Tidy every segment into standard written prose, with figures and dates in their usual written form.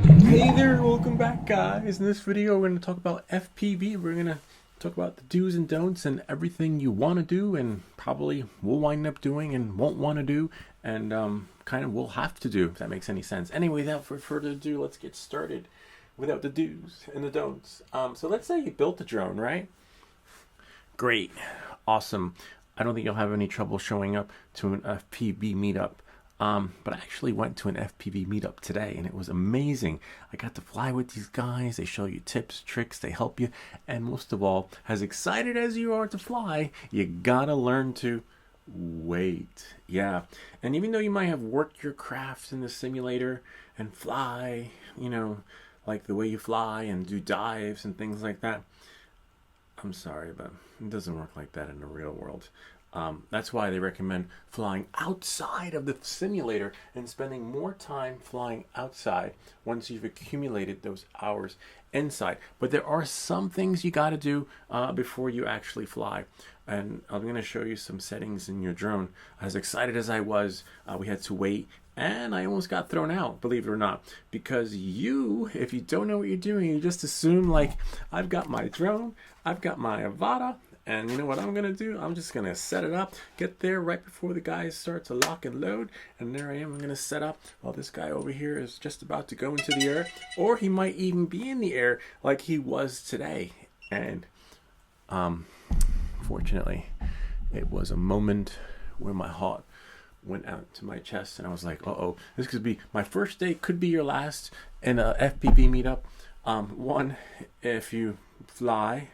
Hey there, welcome back guys. In this video we're going to talk about FPV. We're going to talk about the do's and don'ts and everything you want to do and probably will wind up doing and won't want to do and kind of will have to do, if that makes any sense. Anyway, without further ado, let's get started without the do's and the don'ts. So let's say you built a drone, right? Great, awesome. I don't think you'll have any trouble showing up to an FPV meetup. But I actually went to an FPV meetup today and it was amazing. I got to fly with these guys. They show you tips, tricks, they help you. And most of all, as excited as you are to fly, you gotta learn to wait. Yeah. And even though you might have worked your craft in the simulator and fly, like the way you fly and do dives and things like that, I'm sorry, but it doesn't work like that in the real world. That's why they recommend flying outside of the simulator and spending more time flying outside once you've accumulated those hours inside. But there are some things you got to do before you actually fly. And I'm going to show you some settings in your drone. As excited as I was, we had to wait. And I almost got thrown out, believe it or not, because if you don't know what you're doing, you just assume like, I've got my drone, I've got my avata, and you know what I'm going to do? I'm just going to set it up, get there right before the guys start to lock and load, and there I am. I'm going to set up while this guy over here is just about to go into the air, or he might even be in the air like he was today. And fortunately, it was a moment where my heart went out to my chest and I was like, uh-oh, this could be my first day, could be your last in a FPV meetup. One, if you fly,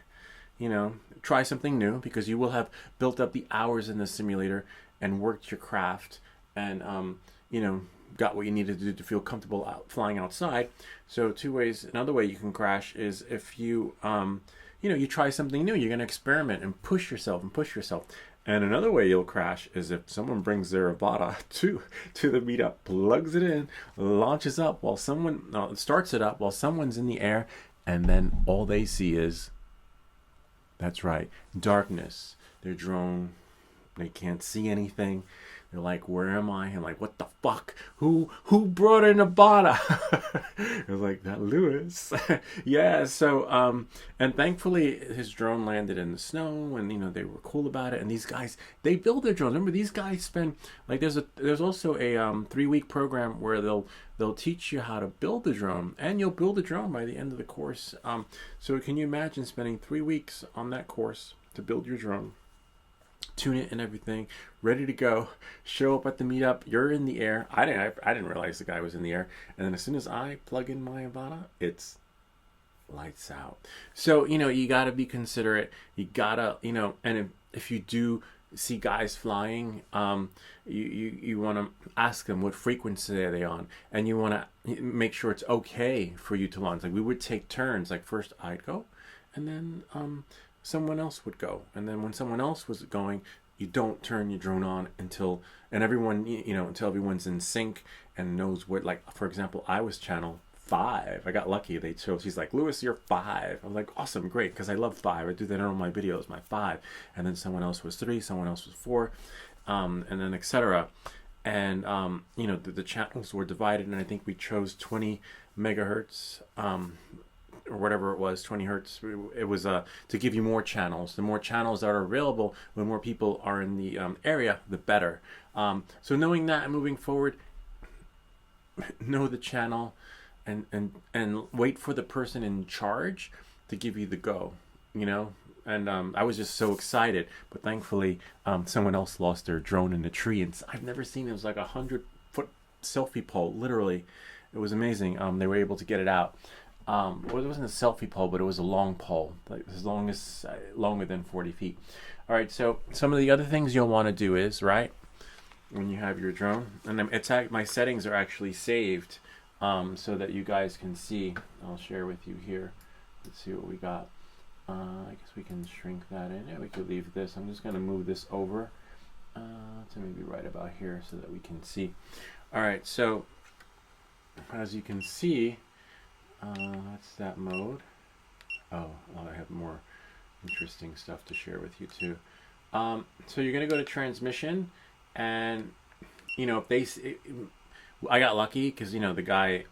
try something new because you will have built up the hours in the simulator and worked your craft and, got what you needed to do to feel comfortable flying outside. So another way you can crash is if you, you try something new, you're going to experiment and push yourself and push yourself. And another way you'll crash is if someone brings their avata to the meetup, plugs it in, launches up while starts it up while someone's in the air, and then all they see is, that's right, darkness. Their drone, they can't see anything. They're like, where am I? I'm like, what the fuck? Who brought in a bada? I was like, that Lewis. Yeah, so and thankfully his drone landed in the snow and they were cool about it. And these guys, they build their drones. Remember, these guys spend like there's also a 3-week program where they'll teach you how to build the drone, and you'll build a drone by the end of the course. So can you imagine spending 3 weeks on that course to build your drone? Tune it and everything, ready to go, show up at the meetup, you're in the air. I didn't realize the guy was in the air, and then as soon as I plug in my avata, it's lights out. So you gotta be considerate. You gotta and if you do see guys flying, you want to ask them what frequency are they on, and you want to make sure it's okay for you to launch. Like, we would take turns, like first I'd go and then someone else would go, and then when someone else was going, you don't turn your drone on until everyone's in sync and knows what. Like, for example, I was channel 5. I got lucky. They chose, he's like, Lewis, you're 5. I'm like, awesome, great, because I love 5. I do that in all my videos, my 5. And then someone else was 3, someone else was 4, and then etc. And the channels were divided, and I think we chose 20 megahertz, or whatever it was, 20 hertz. It was to give you more channels. The more channels that are available when more people are in the area, the better. So knowing that and moving forward, know the channel and wait for the person in charge to give you the go, And I was just so excited, but thankfully someone else lost their drone in a tree, and I've never seen it. It was like 100-foot selfie pole, literally. It was amazing. They were able to get it out. Well, it wasn't a selfie pole, but it was a long pole, like longer than 40 feet. All right, so some of the other things you'll want to do is, right, when you have your drone, and my settings are actually saved so that you guys can see. I'll share with you here. Let's see what we got. I guess we can shrink that in. Yeah, we could leave this. I'm just going to move this over to maybe right about here so that we can see. All right, so as you can see, that's that mode. Oh, I have more interesting stuff to share with you too. So you're going to go to transmission, and if I got lucky because the guy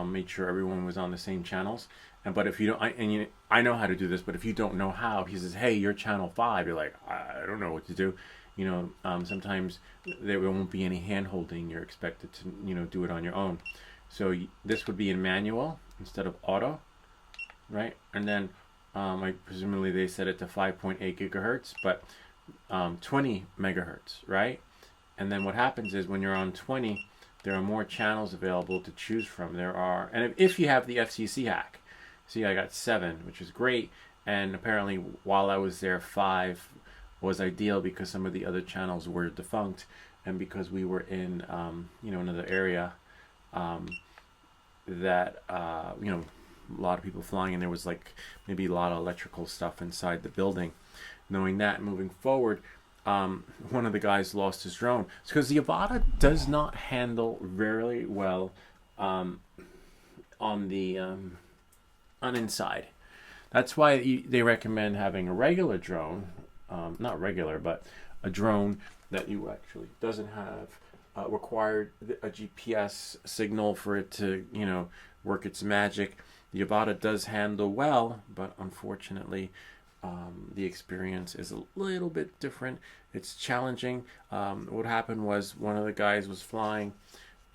made sure everyone was on the same channels. But if you don't, I know how to do this, but if you don't know how, he says, "Hey, you're channel 5." You're like, "I don't know what to do." Sometimes there won't be any hand holding. You're expected to, do it on your own. So this would be in manual instead of auto, right? And then, presumably they set it to 5.8 gigahertz, but 20 megahertz, right? And then what happens is when you're on 20, there are more channels available to choose from. And if you have the FCC hack, see, I got 7, which is great. And apparently, while I was there, 5 was ideal because some of the other channels were defunct, and because we were in, another area that, a lot of people flying, and there was like maybe a lot of electrical stuff inside the building. Knowing that, moving forward, one of the guys lost his drone. It's because the Avata does not handle very well on the on inside. That's why they recommend having a regular drone, not regular, but a drone that you actually doesn't have required a GPS signal for it to, work its magic. The Avata does handle well, but unfortunately, the experience is a little bit different. It's challenging. What happened was one of the guys was flying.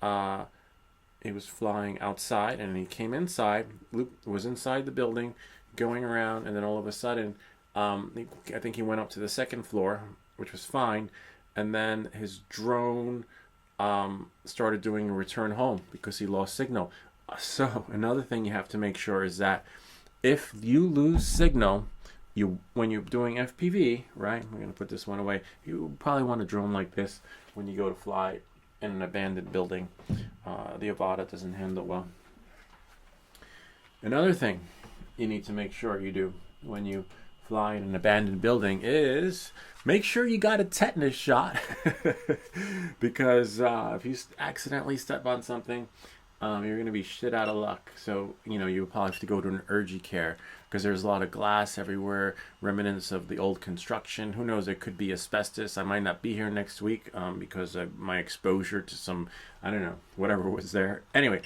He was flying outside, and he came inside. Was inside the building, going around, and then all of a sudden, I think he went up to the second floor, which was fine, and then his drone started doing a return home because he lost signal. So another thing you have to make sure is that if you lose signal, when you're doing FPV, right? We're gonna put this one away. You probably want a drone like this when you go to fly in an abandoned building. The Avata doesn't handle well. Another thing you need to make sure you do when you fly in an abandoned building is make sure you got a tetanus shot because if you accidentally step on something, you're going to be shit out of luck. So, you probably have to go to an urgent care because there's a lot of glass everywhere, remnants of the old construction. Who knows, it could be asbestos. I might not be here next week because of my exposure to some, I don't know, whatever was there. Anyway,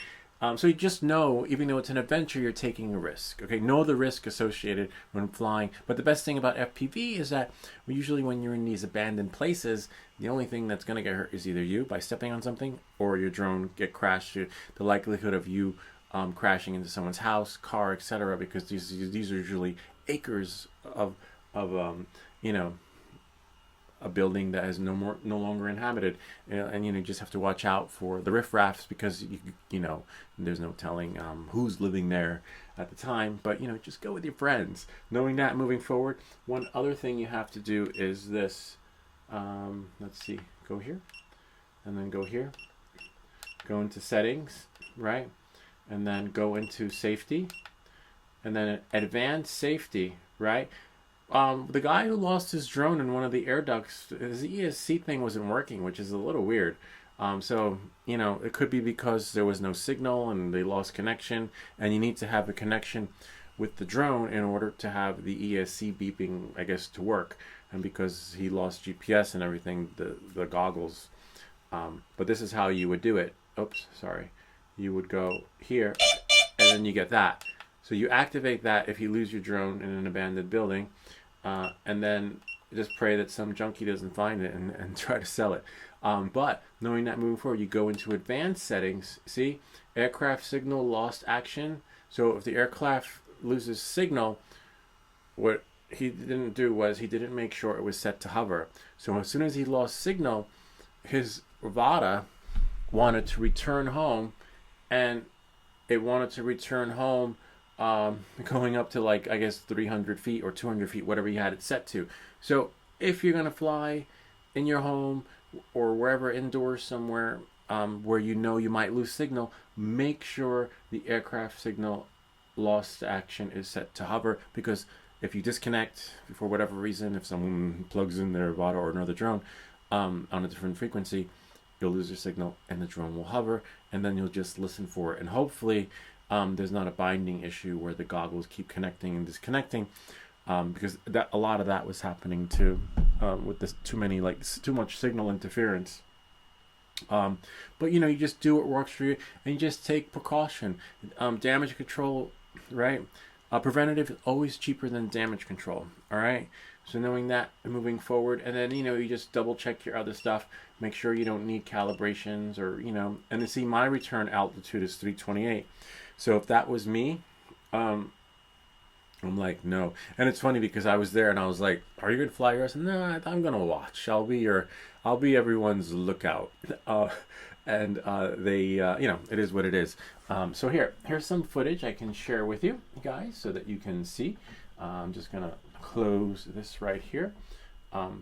so you just know, even though it's an adventure, you're taking a risk. Okay, know the risk associated when flying. But the best thing about FPV is that usually when you're in these abandoned places, the only thing that's going to get hurt is either you by stepping on something or your drone get crashed. The likelihood of you crashing into someone's house, car, etc., because these are usually acres of a building that is no longer inhabited, and you just have to watch out for the riffraffs because there's no telling who's living there at the time. But just go with your friends. Knowing that, moving forward, one other thing you have to do is this. Let's see, go here, and then go here. Go into settings, right, and then go into safety, and then advanced safety, right. The guy who lost his drone in one of the air ducts, his ESC thing wasn't working, which is a little weird. So, it could be because there was no signal and they lost connection, and you need to have a connection with the drone in order to have the ESC beeping, I guess, to work. And because he lost GPS and everything, the goggles. But this is how you would do it. Oops, sorry. You would go here, and then you get that. So you activate that if you lose your drone in an abandoned building, and then just pray that some junkie doesn't find it and try to sell it. But knowing that, moving forward, you go into advanced settings. See, aircraft signal lost action. So if the aircraft loses signal, what he didn't do was he didn't make sure it was set to hover. So as soon as he lost signal, his Avata wanted to return home, and it wanted to return home going up to 300 feet or 200 feet, whatever you had it set to. So if you're going to fly in your home or wherever indoors somewhere where you might lose signal, make sure the aircraft signal lost action is set to hover, because if you disconnect for whatever reason, if someone plugs in their Avata or another drone on a different frequency, you'll lose your signal and the drone will hover, and then you'll just listen for it. And hopefully there's not a binding issue where the goggles keep connecting and disconnecting, because a lot of that was happening too with this too much signal interference. Um, but you know, you just do what works for you, and you just take precaution. Damage control, right? Preventative is always cheaper than damage control. All right. So knowing that, and moving forward, and then you know, you just double check your other stuff. Make sure you don't need calibrations, or you know. And to see my return altitude is 328. So if that was me, um, I'm like, no. And it's funny because I was there and I was like, are you gonna fly yours? No, I'm gonna watch. I'll be everyone's lookout. Uh, and they, you know, it is what it is. So here's some footage I can share with you guys so that you can see. I'm just gonna close this right here.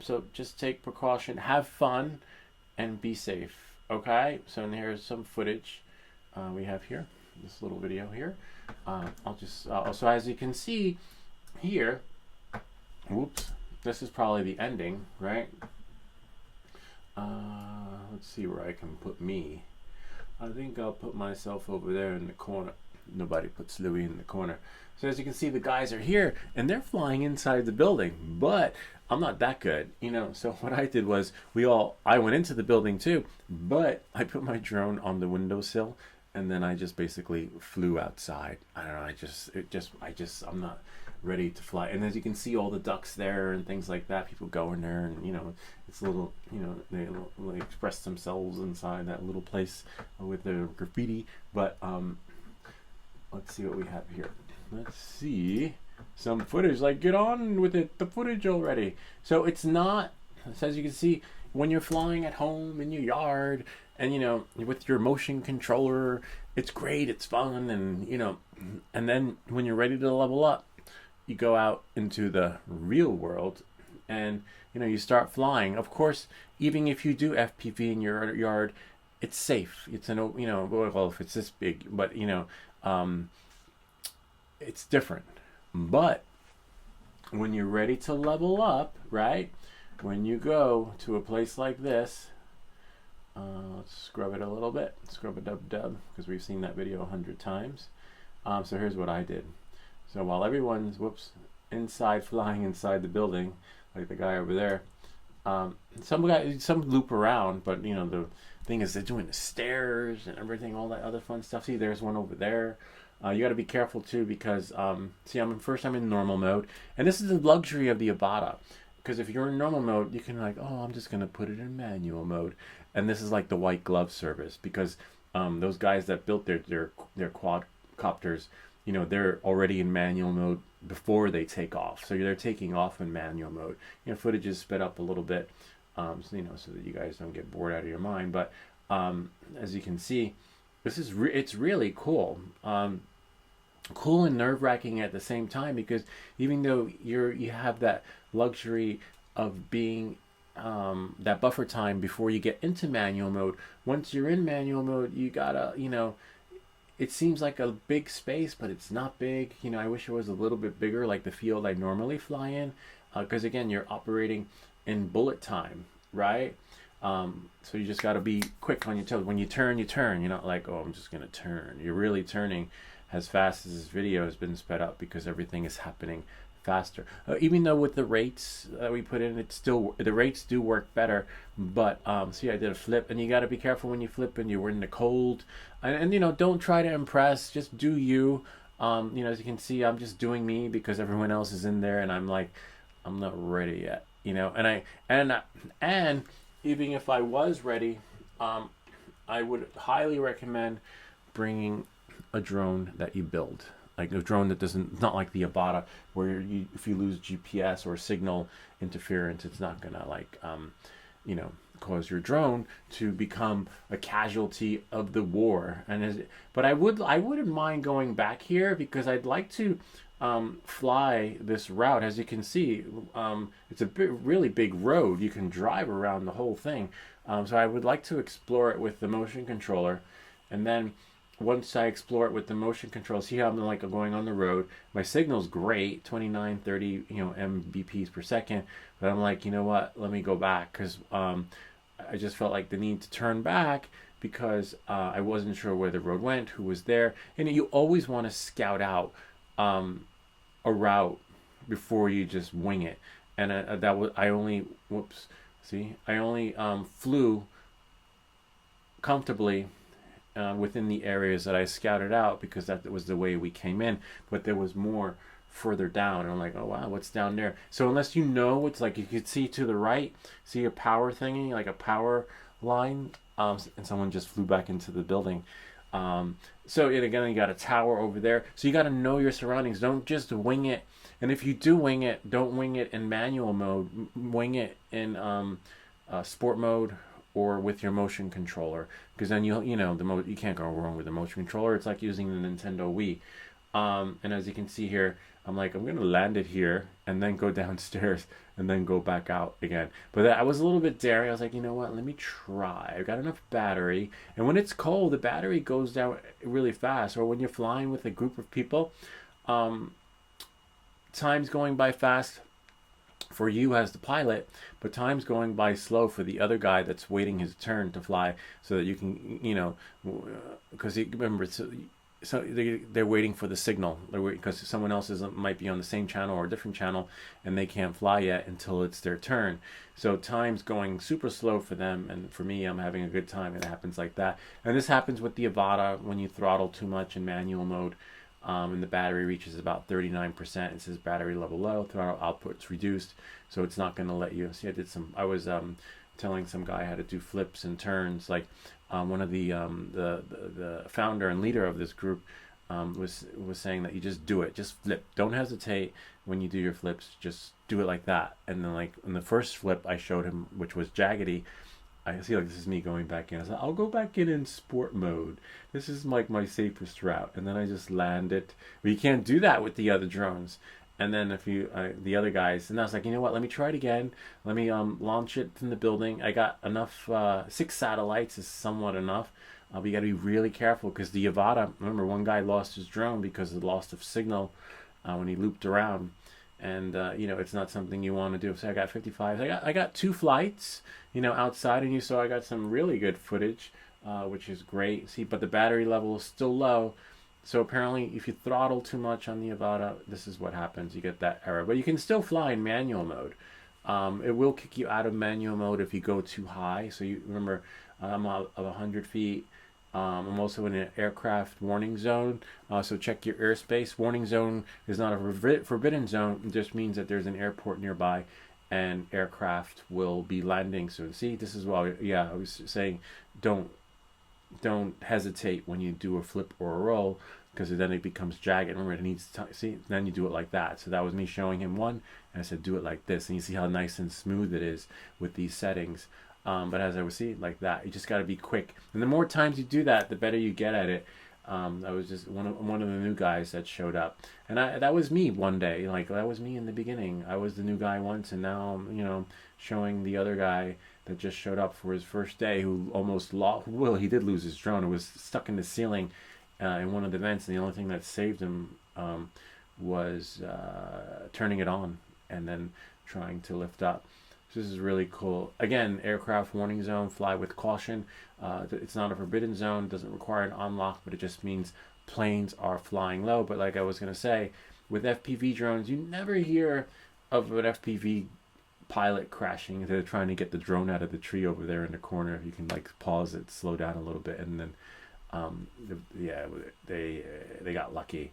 So just take precaution, have fun, and be safe. Okay. So here's some footage we have here. This little video here. I'll just so as you can see here, whoops, this is probably the ending, right? Let's see where I can put me. I think I'll put myself over there in the corner. Nobody puts Louis in the corner. So as you can see, the guys are here and they're flying inside the building, but I'm not that good, you know. So what I did was I went into the building too, but I put my drone on the windowsill and then I just basically flew outside. I don't know. I'm not ready to fly. And as you can see, all the ducks there and things like that. People go in there, and you know, it's a little, you know, they express themselves inside that little place with the graffiti. But let's see what we have here. Let's see some footage. Like, get on with it, the footage already. So it's not. So as you can see, when you're flying at home in your yard, and you know, with your motion controller, it's great, it's fun, and you know, and then when you're ready to level up, you go out into the real world, and you know, you start flying. Of course, even if you do FPV in your yard, it's safe. It's an, you know, well, if it's this big, but you know, it's different. But when you're ready to level up, right? When you go to a place like this, let's scrub it a little bit. Scrub a dub because we've seen that video 100 times. So here's what I did. So while everyone's inside, flying inside the building, like the guy over there, some loop around, but you know, the thing is they're doing the stairs and everything, all that other fun stuff. See, there's one over there. You got to be careful too because see, I'm in normal mode, and this is the luxury of the Avata. Because if you're in normal mode, you can like, oh, I'm just gonna put it in manual mode, and this is like the white glove service because those guys that built their quadcopters, you know, they're already in manual mode before they take off, so they're taking off in manual mode. You know, footage is sped up a little bit, so you know, so that you guys don't get bored out of your mind. But as you can see, this is it's really cool. Cool and nerve-wracking at the same time because even though you have that luxury of being that buffer time before you get into manual mode, once you're in manual mode, you gotta, you know, it seems like a big space, but it's not big. You know, I wish it was a little bit bigger, like the field I normally fly in, because again, you're operating in bullet time, right? So you just got to be quick on your toes. When you turn, you turn. You're not like, oh, I'm just gonna turn. You're really turning as fast as this video has been sped up because everything is happening faster. Even though with the rates that we put in, it's still, the rates do work better. But see, I did a flip, and you got to be careful when you flip and you're in the cold. And you know, don't try to impress. Just do you. You know, as you can see, I'm just doing me because everyone else is in there, and I'm like, I'm not ready yet. You know, and even if I was ready, I would highly recommend bringing a drone that you build, like a drone that doesn't, not like the Avata, where if you lose GPS or signal interference, it's not gonna like, you know, cause your drone to become a casualty of the war. But I wouldn't mind going back here because I'd like to fly this route. As you can see, it's a really big road. You can drive around the whole thing. So I would like to explore it with the motion controller, and then once I explore it with the motion control, see how I'm like going on the road. My signal's great, 29, 30, you know, Mbps per second. But I'm like, you know what? Let me go back because I just felt like the need to turn back because I wasn't sure where the road went, who was there, and you always want to scout out a route before you just wing it. And I only flew comfortably within the areas that I scouted out, because that was the way we came in. But there was more further down, and I'm like, oh wow, what's down there? So unless you know, it's like you could see to the right, see a power thingy, like a power line, and someone just flew back into the building. So and again, you got a tower over there. So you got to know your surroundings. Don't just wing it. And if you do wing it, don't wing it in manual mode. Wing it in sport mode or with your motion controller, because then you know you can't go wrong with the motion controller. It's like using the Nintendo Wii. And as you can see here, I'm like, I'm gonna land it here and then go downstairs and then go back out again. But I was a little bit daring. I was like, you know what? Let me try. I've got enough battery, and when it's cold, the battery goes down really fast. Or when you're flying with a group of people, time's going by fast for you as the pilot, but time's going by slow for the other guy that's waiting his turn to fly, so that you can, you know, because remember, so they're waiting for the signal, because someone else might be on the same channel or a different channel, and they can't fly yet until it's their turn. So time's going super slow for them, and for me, I'm having a good time. It happens like that. And this happens with the Avata when you throttle too much in manual mode. And the battery reaches about 39%. It says battery level low, throttle output's reduced, so it's not going to let you see. I was telling some guy how to do flips and turns. Like one of the founder and leader of this group was saying that you just do it, just flip, don't hesitate when you do your flips, just do it like that. And then, like in the first flip I showed him, which was jaggedy, I see, like, this is me going back in. I said, I'll go back in sport mode. This is like my safest route. And then I just land it. But you can't do that with the other drones. And then if you, the other guys, and I was like, you know what? Let me try it again. Let me launch it from the building. I got enough. 6 satellites is somewhat enough. But you got to be really careful, because the Avata. Remember, one guy lost his drone because of the loss of signal when he looped around. And you know, it's not something you want to do. So I got 55. I got 2 flights, you know, outside, and you saw I got some really good footage, which is great. See, but the battery level is still low. So apparently, if you throttle too much on the Avata, this is what happens. You get that error. But you can still fly in manual mode. It will kick you out of manual mode if you go too high. So you remember, I'm of 100 feet. I'm also in an aircraft warning zone, so check your airspace. Warning zone is not a forbidden zone. It just means that there's an airport nearby, and aircraft will be landing soon. See, this is why, yeah, I was saying, don't hesitate when you do a flip or a roll, because then it becomes jagged. Remember, it needs to see. Then you do it like that. So that was me showing him one, and I said, do it like this, and you see how nice and smooth it is with these settings. But as I would see, like that, you just got to be quick. And the more times you do that, the better you get at it. I was just one of the new guys that showed up, and that was me one day. Like, that was me in the beginning. I was the new guy once, and now I'm, you know, showing the other guy that just showed up for his first day, who almost lost. Well, he did lose his drone. It was stuck in the ceiling in one of the vents, and the only thing that saved him was turning it on and then trying to lift up. This is really cool. Again, aircraft warning zone, fly with caution. It's not a forbidden zone, doesn't require an unlock, but it just means planes are flying low. But like I was going to say, with FPV drones, you never hear of an FPV pilot crashing. They're trying to get the drone out of the tree over there in the corner. You can, like, pause it, slow down a little bit, and then yeah, they got lucky.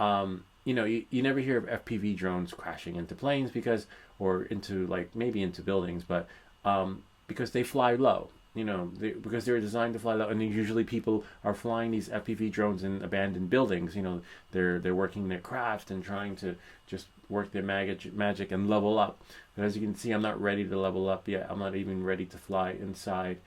You know, you never hear of FPV drones crashing into planes or into, like, maybe into buildings, but because they fly low, you know, because they're designed to fly low, and usually people are flying these FPV drones in abandoned buildings. You know, they're working their craft and trying to just work their magic and level up. But as you can see, I'm not ready to level up yet. I'm not even ready to fly inside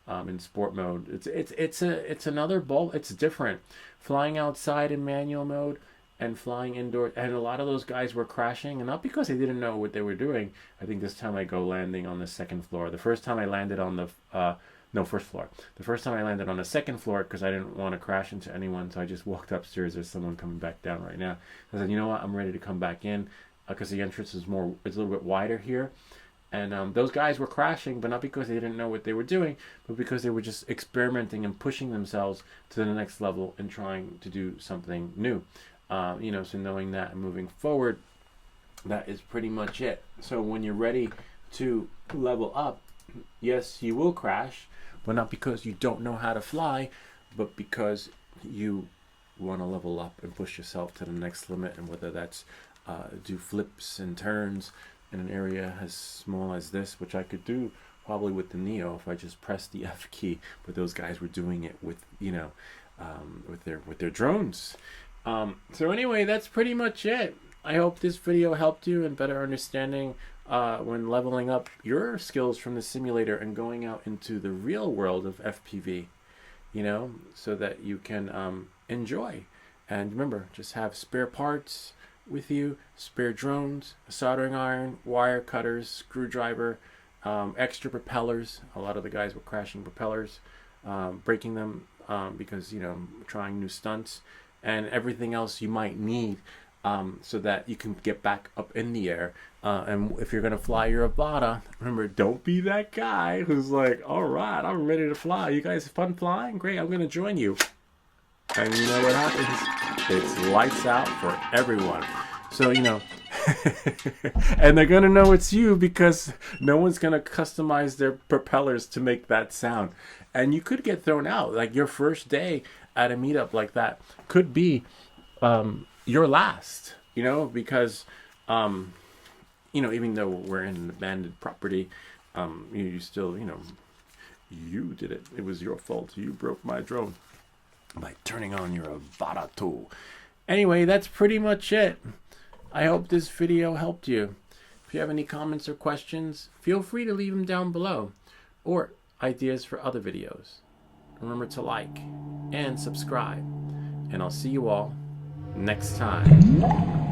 in sport mode. It's another ball. It's different flying outside in manual mode and flying indoors. And a lot of those guys were crashing, and not because they didn't know what they were doing. I think this time I go landing on the second floor. The first time I landed on the first floor. The first time I landed on the second floor because I didn't want to crash into anyone, so I just walked upstairs. There's someone coming back down right now. I said, you know what, I'm ready to come back in because the entrance is it's a little bit wider here. And those guys were crashing, but not because they didn't know what they were doing, but because they were just experimenting and pushing themselves to the next level and trying to do something new. You know, so knowing that and moving forward, that is pretty much it. So when you're ready to level up, yes, you will crash, but not because you don't know how to fly, but because you want to level up and push yourself to the next limit. And whether that's do flips and turns in an area as small as this, which I could do probably with the Neo if I just pressed the F key, but those guys were doing it with, you know, with their drones. So anyway, that's pretty much it. I hope this video helped you in better understanding when leveling up your skills from the simulator and going out into the real world of FPV, you know, so that you can enjoy. And remember, just have spare parts with you, spare drones, a soldering iron, wire cutters, screwdriver, extra propellers. A lot of the guys were crashing propellers, breaking them because, you know, trying new stunts, and everything else you might need so that you can get back up in the air. And if you're going to fly your avata, remember, don't be that guy who's like, all right, I'm ready to fly. You guys have fun flying? Great, I'm going to join you. And you know what happens? It's lights out for everyone. So, you know, and they're going to know it's you because no one's going to customize their propellers to make that sound. And you could get thrown out. Like your first day at a meetup like that could be your last, you know, because, you know, even though we're in an abandoned property, you still, you know, you did it. It was your fault. You broke my drone by turning on your avata tool. Anyway, that's pretty much it. I hope this video helped you. If you have any comments or questions, feel free to leave them down below, or ideas for other videos. Remember to like and subscribe, and I'll see you all next time.